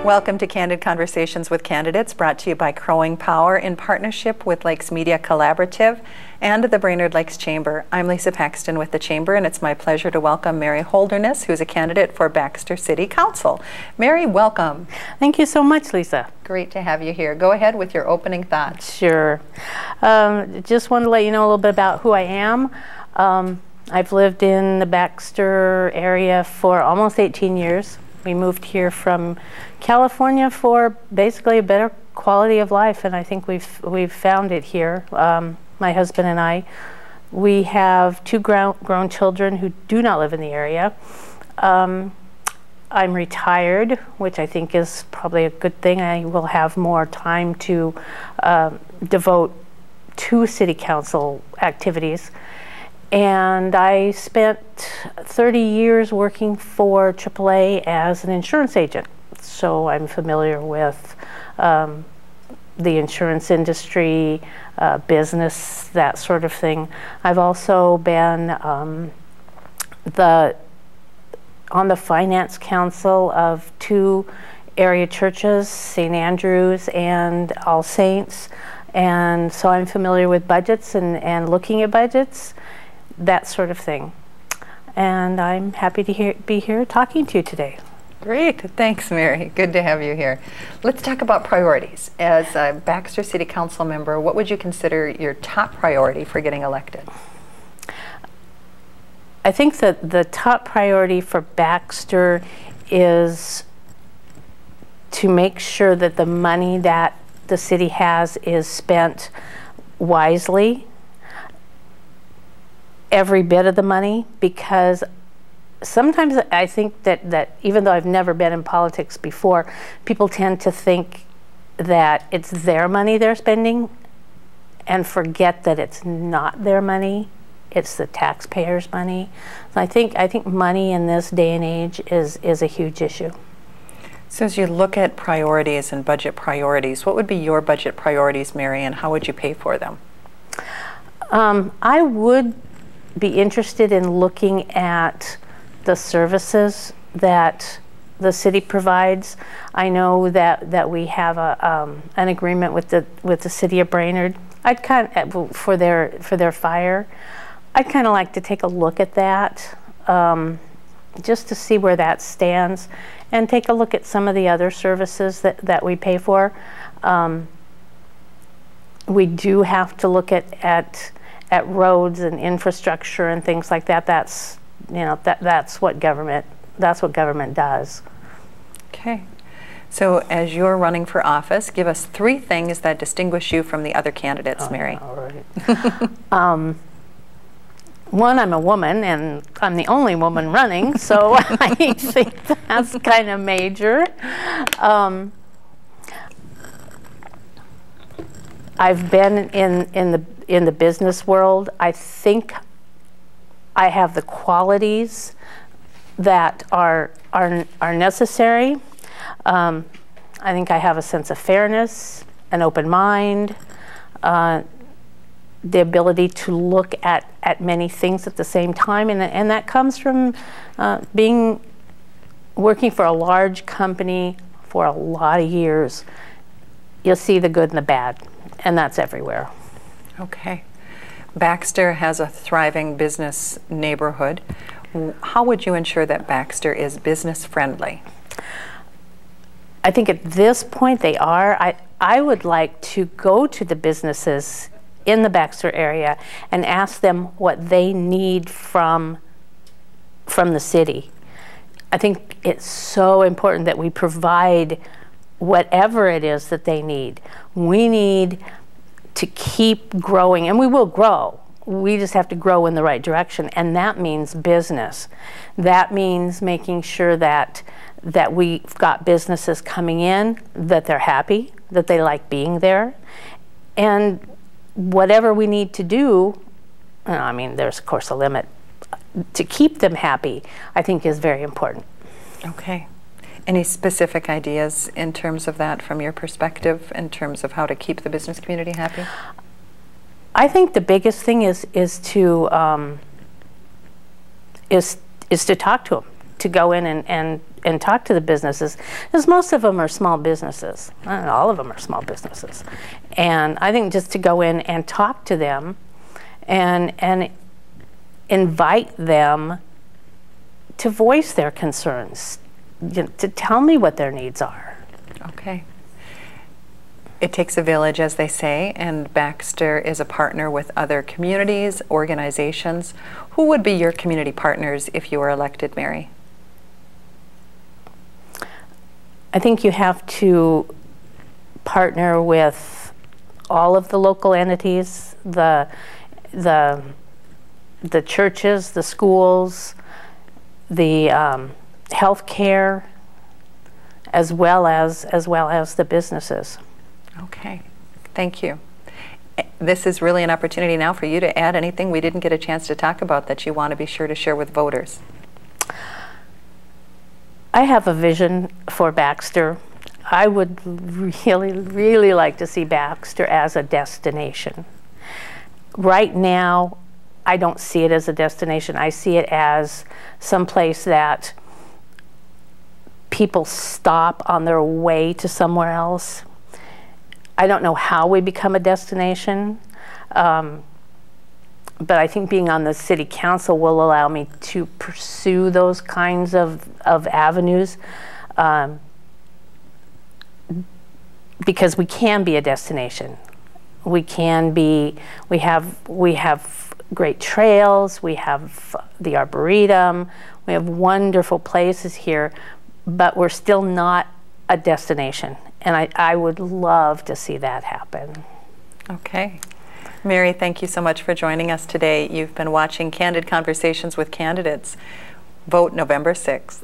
Welcome to Candid Conversations with Candidates, brought to you by Crowing Power in partnership with Lakes Media Collaborative and the Brainerd Lakes Chamber. I'm Lisa Paxton with the Chamber, and it's my pleasure to welcome Mary Holderness, who's a candidate for Baxter City Council. Mary, welcome. Thank you so much, Lisa. Great to have you here. Go ahead with your opening thoughts. Sure. Just want to let you know a little bit about who I am. I've lived in the Baxter area for almost 18 years. We moved here from California for basically a better quality of life, and I think we've found it here. My husband and I, we have two grown children who do not live in the area. I'm retired, which I think is probably a good thing. I will have more time to devote to city council activities. And I spent 30 years working for AAA as an insurance agent. So I'm familiar with the insurance industry, business, that sort of thing. I've also been on the finance council of two area churches, St. Andrew's and All Saints. And so I'm familiar with budgets and looking at budgets, that sort of thing. And I'm happy to be here talking to you today. Great. Thanks, Mary. Good to have you here. Let's talk about priorities. As a Baxter City Council member, what would you consider your top priority for getting elected? I think that the top priority for Baxter is to make sure that the money that the city has is spent wisely, every bit of the money, because sometimes I think that even though I've never been in politics before, people tend to think that it's their money they're spending and forget that it's not their money, it's the taxpayers' money. So I think money in this day and age is a huge issue. So as you look at priorities and budget priorities, what would be your budget priorities, Mary, and how would you pay for them? I would be interested in looking at the services that the city provides. I know that we have an agreement with the city of Brainerd. I'd for their fire. I'd kind of like to take a look at that, just to see where that stands, and take a look at some of the other services that we pay for. We do have to look at roads and infrastructure and things like that. That's what government does. Okay. So as you're running for office, give us 3 things that distinguish you from the other candidates, Mary. All right. One, I'm a woman, and I'm the only woman running, so I think that's kind of major. I've been in the business world. I think I have the qualities that are necessary. I think I have a sense of fairness, an open mind, the ability to look at many things at the same time, and that comes from working for a large company for a lot of years. You'll see the good and the bad, and that's everywhere. Okay. Baxter has a thriving business neighborhood. How would you ensure that Baxter is business friendly? I think at this point they are. I would like to go to the businesses in the Baxter area and ask them what they need from the city. I think it's so important that we provide whatever it is that they need. We need to keep growing, and we will grow. We just have to grow in the right direction, and that means business. That means making sure that we've got businesses coming in, that they're happy, that they like being there, and whatever we need to do, I mean, there's of course a limit, to keep them happy, I think is very important. Okay. Any specific ideas in terms of that from your perspective, in terms of how to keep the business community happy? I think the biggest thing is to talk to them, to go in and and talk to the businesses, because most of them are small businesses. All of them are small businesses. And I think just to go in and talk to them and invite them to voice their concerns, to tell me what their needs are. Okay. It takes a village, as they say, and Baxter is a partner with other communities, organizations. Who would be your community partners if you were elected, Mary? I think you have to partner with all of the local entities, the churches, the schools, the healthcare, as well as the businesses. Okay, thank you. This is really an opportunity now for you to add anything we didn't get a chance to talk about that you want to be sure to share with voters. I have a vision for Baxter. I would really, really like to see Baxter as a destination. Right now, I don't see it as a destination. I see it as some place that people stop on their way to somewhere else. I don't know how we become a destination, but I think being on the city council will allow me to pursue those kinds of avenues, because we can be a destination. We can be, we have great trails, we have the Arboretum, we have wonderful places here, but we're still not a destination. And I would love to see that happen. Okay. Mary, thank you so much for joining us today. You've been watching Candid Conversations with Candidates. Vote November 6th.